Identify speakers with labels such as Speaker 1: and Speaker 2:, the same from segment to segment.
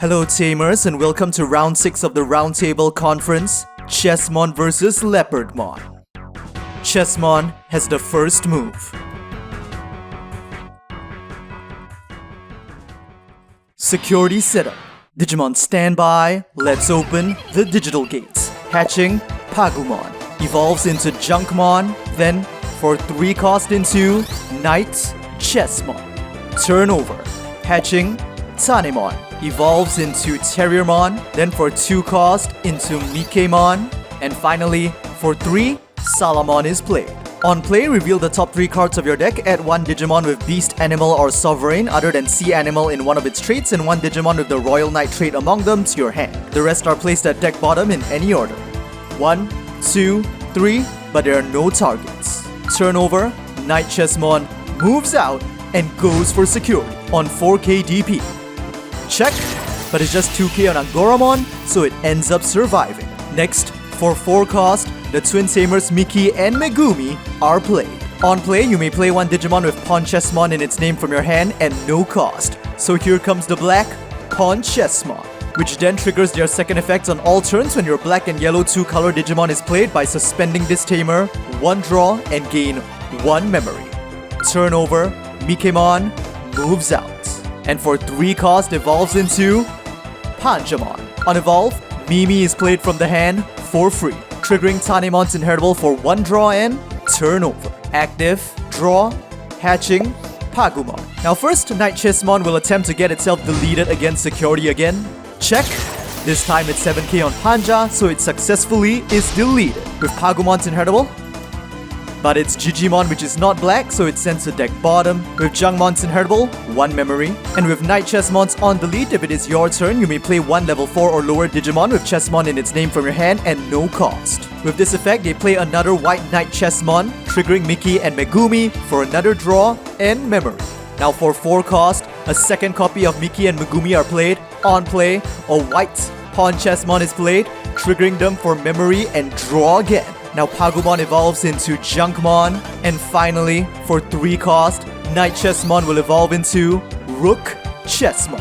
Speaker 1: Hello Tamers and welcome to round 6 of the Roundtable Conference, Chessmon vs Leopardmon. Chessmon has the first move. Security setup. Digimon standby, let's open the digital gates. Hatching, Pagumon. Evolves into Junkmon, then for 3 cost into Knight Chessmon. Turnover. Hatching, Tanemon. Evolves into Terriermon, then for 2 cost into Mikemon, and finally, for 3, Salamon is played. On play, reveal the top 3 cards of your deck, add 1 Digimon with Beast, Animal, or Sovereign other than Sea Animal in one of its traits, and 1 Digimon with the Royal Knight trait among them to your hand. The rest are placed at deck bottom in any order. 1, 2, 3, but there are no targets. Turnover, Knight Chessmon moves out and goes for security on 4k DP. Check, but it's just 2k on Angoramon, so it ends up surviving. Next, for 4 cost, the twin tamers Miki and Megumi are played. On play, you may play 1 Digimon with Pawn Chessmon in its name from your hand and no cost. So here comes the black Pawn Chessmon, which then triggers their second effect on all turns when your black and yellow 2-color Digimon is played by suspending this tamer, 1 draw, and gain 1 memory. Turnover, Mikemon moves out. And for 3 cost, evolves into Panjamon. On evolve, Mimi is played from the hand for free, triggering Tanemon's inheritable for 1 draw and turnover. Active, draw, hatching, Pagumon. Now first, Knight Chessmon will attempt to get itself deleted against security again. Check. This time it's 7k on Panja, so it successfully is deleted. With Pagumon's inheritable, but it's Digimon which is not black, so it's sent to deck bottom. With Jungmon's inheritable, 1 memory. And with Knight Chessmon's on delete, if it is your turn, you may play 1 level 4 or lower Digimon with Chessmon in its name from your hand and no cost. With this effect, they play another white Knight Chessmon, triggering Miki and Megumi for another draw and memory. Now for 4 cost, a second copy of Miki and Megumi are played. On play, a white Pawn Chessmon is played, triggering them for memory and draw again. Now Pagumon evolves into Junkmon, and finally, for 3 cost, Knight Chessmon will evolve into Rook Chessmon.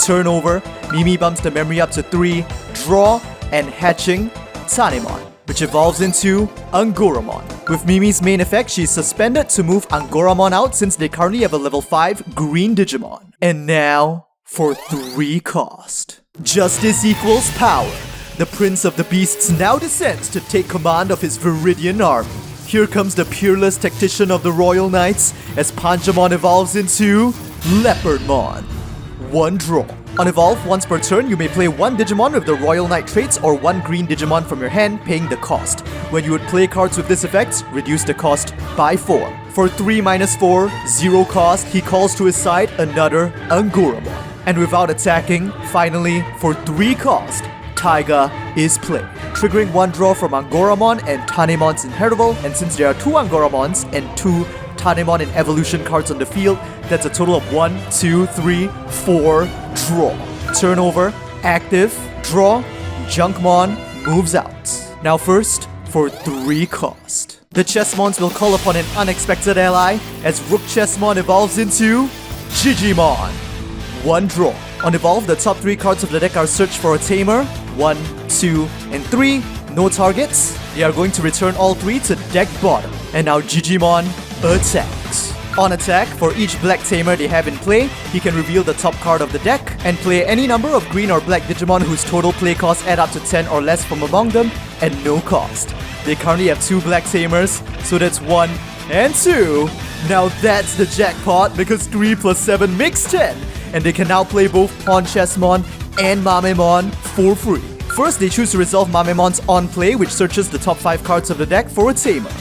Speaker 1: Turnover, Mimi bumps the memory up to 3, draw, and hatching Tanemon, which evolves into Angoramon. With Mimi's main effect, she's suspended to move Angoramon out since they currently have a level 5 green Digimon. And now, for 3 cost. Justice equals power. The Prince of the Beasts now descends to take command of his Viridian army. Here comes the peerless tactician of the Royal Knights as Panjamon evolves into Leopardmon. 1 draw. On evolve, once per turn, you may play 1 Digimon with the Royal Knight traits or 1 green Digimon from your hand, paying the cost. When you would play cards with this effect, reduce the cost by 4. For 3 minus 4, 0 cost, he calls to his side another Angoramon. And without attacking, finally, for 3 cost, Taiga is played, triggering 1 draw from Angoramon and Tanemon's inheritable, and since there are 2 Angoramons and 2 Tanemon and evolution cards on the field, that's a total of 1, 2, 3, 4 draw. Turnover, active, draw, Junkmon moves out. Now first, for 3 cost. The Chessmons will call upon an unexpected ally as Rook Chessmon evolves into Digimon. 1 draw. On evolve, the top 3 cards of the deck are searched for a tamer. 1, 2, and 3. No targets. They are going to return all 3 to deck bottom. And now Digimon attacks. On attack, for each black tamer they have in play, he can reveal the top card of the deck and play any number of green or black Digimon whose total play costs add up to 10 or less from among them and no cost. They currently have 2 black tamers, so that's 1 and 2. Now that's the jackpot because 3 plus 7 makes 10. And they can now play both Pawn Chessmon and Mamemon for free. First, they choose to resolve Mamemon's on play, which searches the top 5 cards of the deck for a tamer.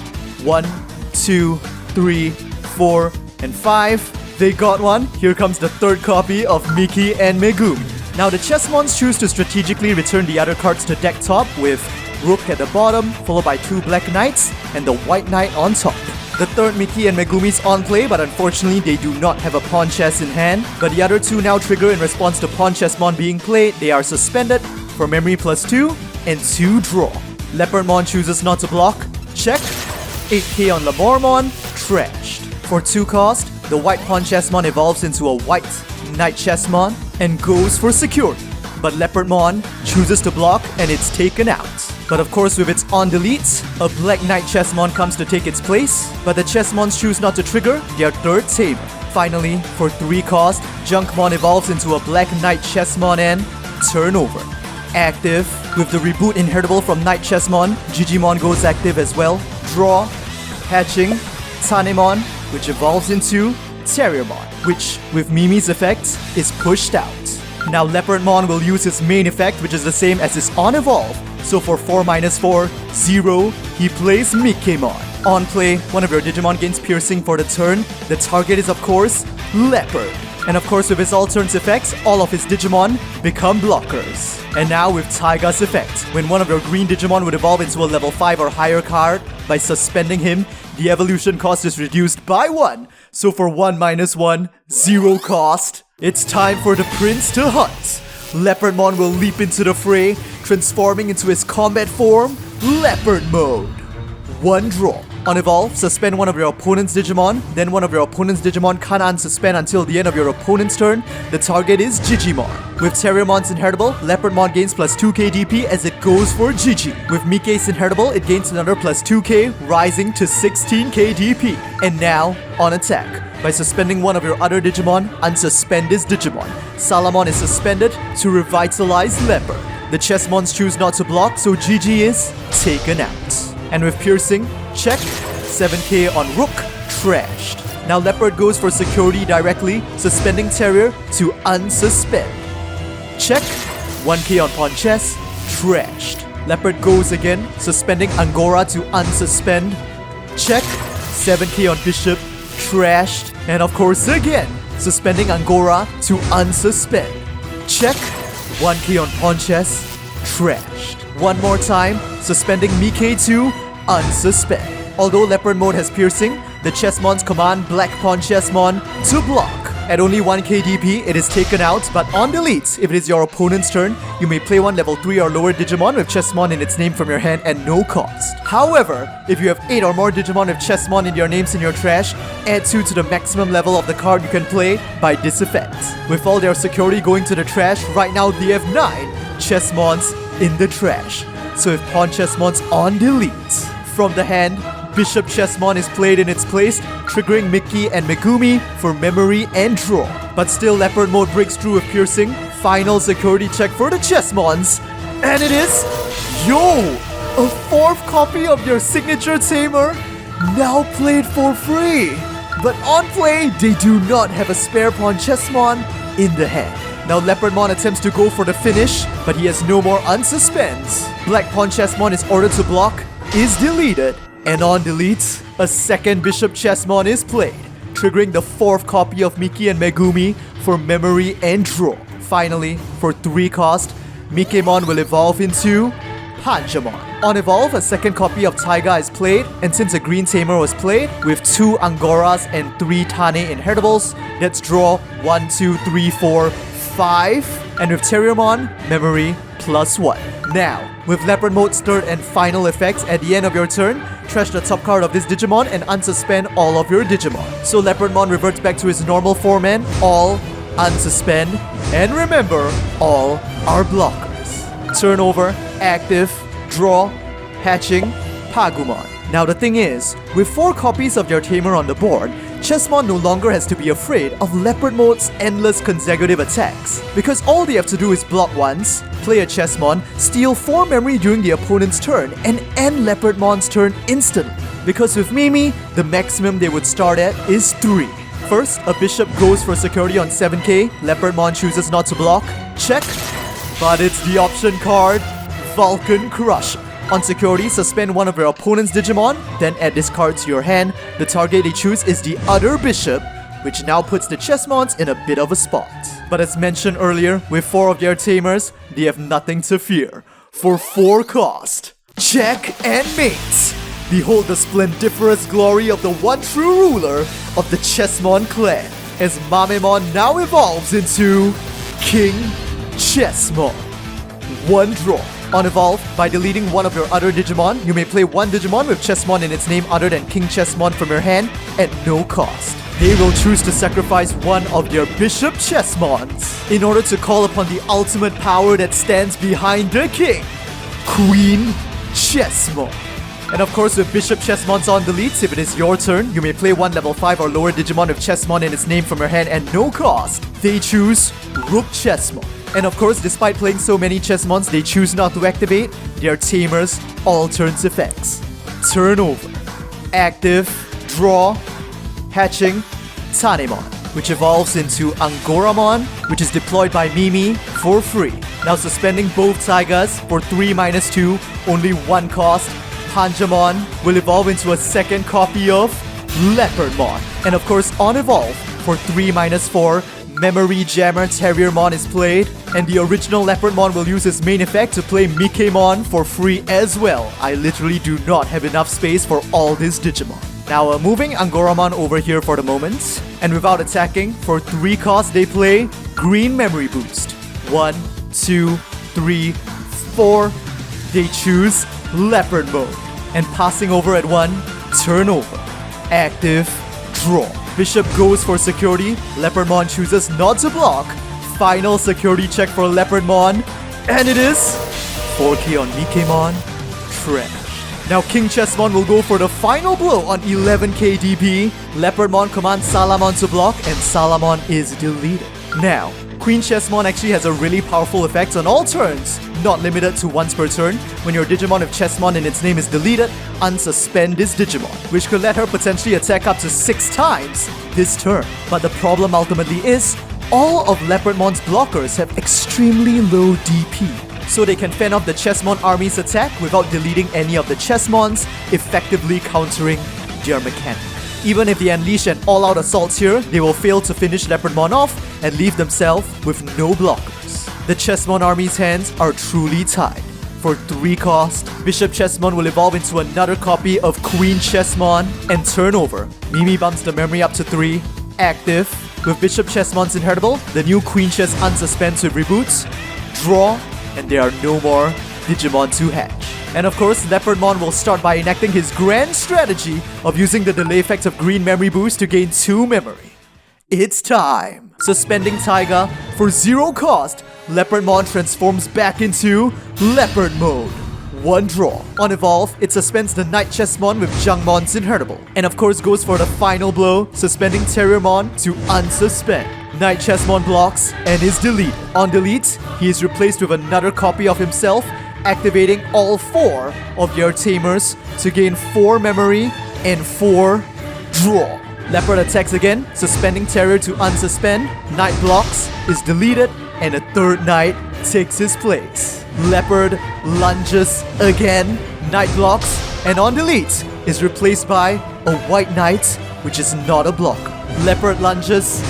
Speaker 1: 1, 2, 3, 4, and 5. They got one. Here comes the 3rd copy of Miki and Megumi. Now the Chessmons choose to strategically return the other cards to deck top with Rook at the bottom, followed by 2 Black Knights and the White Knight on top. The 3rd Miki and Megumi's on play, but unfortunately they do not have a Pawn Chess in hand. But the other 2 now trigger in response to Pawn Chessmon being played. They are suspended for memory plus 2 and 2 draw. Leopardmon chooses not to block. Check. 8k on Lamormon, trashed. For 2 cost, the white pawn Chessmon evolves into a white knight Chessmon and goes for security. But Leopardmon chooses to block and it's taken out. But of course, with its on delete, a black knight Chessmon comes to take its place, but the Chessmons choose not to trigger their third tamer. Finally, for 3 cost, Junkmon evolves into a black knight Chessmon and turn over. Active, with the reboot inheritable from knight Chessmon, Digimon goes active as well. Draw, hatching, Tanemon, which evolves into Terriermon, which, with Mimi's effect, is pushed out. Now Leopardmon will use his main effect, which is the same as his on-evolve. So for 4-4, 0, he plays Mikemon. On play, one of your Digimon gains piercing for the turn. The target is of course, Leopard. And of course with his all turns effects, all of his Digimon become blockers. And now with Taiga's effect, when one of your green Digimon would evolve into a level 5 or higher card, by suspending him, the evolution cost is reduced by 1. So for 1-1, 0 cost, it's time for the prince to hunt. Leopardmon will leap into the fray, transforming into his combat form, Leopard Mode. 1 draw. On evolve, suspend one of your opponent's Digimon, then one of your opponent's Digimon can't unsuspend until the end of your opponent's turn. The target is Digimon. With Terriermon's inheritable, Leopardmon gains plus 2k DP as it goes for Gigi. With Mike's inheritable, it gains another plus 2k, rising to 16k DP. And now, on attack. By suspending one of your other Digimon, unsuspend this Digimon. Salamon is suspended to revitalize Leopard. The Chessmons choose not to block, so Gigi is taken out. And with piercing, check, 7k on Rook, trashed. Now Leopard goes for security directly, suspending Terrier to unsuspend. Check, 1k on Pawn Chess, trashed. Leopard goes again, suspending Angora to unsuspend. Check, 7k on Bishop, trashed. And of course again, suspending Angora to unsuspend. Check, 1k on Pawn Chess, trashed. One more time, suspending Mike to unsuspend. Although Leopard Mode has piercing, the Chessmons command Black Pawn Chessmon to block. At only 1k DP, it is taken out, but on delete, if it is your opponent's turn, you may play one level 3 or lower Digimon with Chessmon in its name from your hand at no cost. However, if you have 8 or more Digimon with Chessmon in your names in your trash, add 2 to the maximum level of the card you can play by this effect. With all their security going to the trash, right now they have 9 Chessmons in the trash. So if Pawn Chessmon's on delete, from the hand, Bishop Chessmon is played in its place, triggering Mickey and Megumi for memory and draw. But still Leopard Mode breaks through with piercing. Final security check for the Chessmons. And it is, a 4th copy of your signature tamer, now played for free. But on play, they do not have a spare Pawn Chessmon in the hand. Now Leopardmon attempts to go for the finish, but he has no more unsuspends. Black Pawn Chessmon is ordered to block, is deleted, and on delete, a second Bishop Chessmon is played, triggering the 4th copy of Miki and Megumi for memory and draw. Finally, for 3 cost, Mikemon will evolve into Panchamon. On evolve, a second copy of Taiga is played, and since a green tamer was played, with 2 Angoras and 3 Tane inheritables, let's draw 1, 2, 3, 4, 5, and with Terriermon, memory +1. Now, with Leopard Mode's third and final effect, at the end of your turn, trash the top card of this Digimon and unsuspend all of your Digimon. So Leopardmon reverts back to his normal form and all unsuspend, and remember, all are blockers. Turnover, active, draw, hatching, Pagumon. Now the thing is, with 4 copies of your tamer on the board, Chessmon no longer has to be afraid of Leopard Mode's endless consecutive attacks, because all they have to do is block once, play a Chessmon, steal 4 memory during the opponent's turn, and end Leopardmon's turn instantly. Because with Mimi, the maximum they would start at is 3. First, a Bishop goes for security on 7k, Leopardmon chooses not to block, check, but it's the option card, Vulcan Crusher. On security, suspend one of your opponent's Digimon, then add this card to your hand. The target they choose is the other Bishop, which now puts the Chessmons in a bit of a spot. But as mentioned earlier, with 4 of their tamers, they have nothing to fear. For 4 cost, check and mate. Behold the splendiferous glory of the one true ruler of the Chessmon clan, as Mamemon now evolves into KingChessmon. 1 draw. On evolve, by deleting one of your other Digimon, you may play one Digimon with Chessmon in its name other than KingChessmon from your hand at no cost. they will choose to sacrifice one of their Bishop Chessmons in order to call upon the ultimate power that stands behind the king, KingChessmon. And of course, with Bishop Chessmons on delete, if it is your turn, you may play one level 5 or lower Digimon with Chessmon in its name from your hand at no cost. They choose Rook Chessmon. And of course, despite playing so many Chessmons, they choose not to activate their Tamer's all turns effects. Turnover, active, draw, hatching, Tanemon, which evolves into Angoramon, which is deployed by Mimi for free. Now suspending both Tigers for 3-2, only 1 cost. Panjamon will evolve into a second copy of Leopardmon. And of course, on evolve for 3-4, Memory Jammer Terriermon is played, and the original Leopardmon will use his main effect to play Mikemon for free as well. I literally do not have enough space for all this Digimon. Now moving Angoramon over here for the moment, and without attacking, for 3 costs they play Green Memory Boost. 1, 2, 3, 4. They choose Leopard Mode, and passing over at 1, turnover, active, draw. Bishop goes for security, Leopardmon chooses not to block. Final security check for Leopardmon, and it is 4k on Mikemon, trash. Now KingChessmon will go for the final blow on 11k DP. Leopardmon commands Salamon to block, and Salamon is deleted. Now, Queen Chessmon actually has a really powerful effect on all turns, not limited to once per turn. When your Digimon of Chessmon in its name is deleted, unsuspend this Digimon, which could let her potentially attack up to 6 times this turn. But the problem ultimately is, all of Leopardmon's blockers have extremely low DP, so they can fend off the Chessmon army's attack without deleting any of the Chessmons, effectively countering their mechanic. Even if they unleash an all-out assault here, they will fail to finish Leopardmon off and leave themselves with no blockers. The Chessmon army's hands are truly tied. For 3 cost, Bishop Chessmon will evolve into another copy of Queen Chessmon and turn over. Mimi bumps the memory up to 3, active. With Bishop Chessmon's inheritable, the new Queen Chess unsuspends with reboots, draw, and there are no more Digimon to hatch. And of course, Leopardmon will start by enacting his grand strategy of using the delay effect of Green Memory Boost to gain 2 memory. It's time! Suspending Taiga, for 0 cost, Leopardmon transforms back into Leopard Mode. 1 draw. On evolve, it suspends the Knight Chessmon with Jungmon's inheritable. And of course goes for the final blow, suspending Terriermon to unsuspend. Knight Chessmon blocks and is deleted. On delete, he is replaced with another copy of himself, activating all 4 of your Tamers to gain 4 memory and 4 draw. Leopard attacks again, suspending Terror to unsuspend. Knight blocks, is deleted, and a 3rd Knight takes his place. Leopard lunges again, Knight blocks, and on delete is replaced by a White Knight, which is not a blocker. Leopard lunges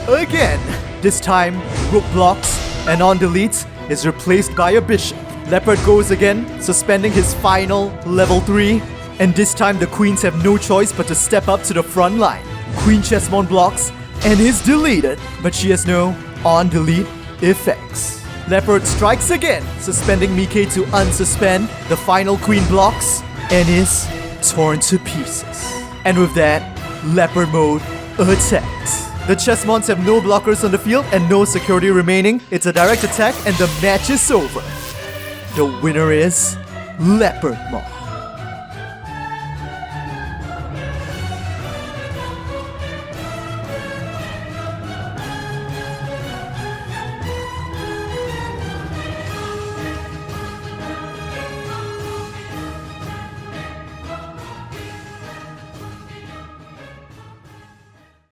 Speaker 1: again. This time, Rook blocks, and on delete is replaced by a Bishop. Leopard goes again, suspending his final level 3, and this time the queens have no choice but to step up to the front line. Queen Chessmon blocks and is deleted, but she has no on-delete effects. Leopard strikes again, suspending Mike to unsuspend. The final queen blocks and is torn to pieces. And with that, Leopard Mode attacks. The Chessmons have no blockers on the field and no security remaining. It's a direct attack and the match is over. The winner is Leopardmon.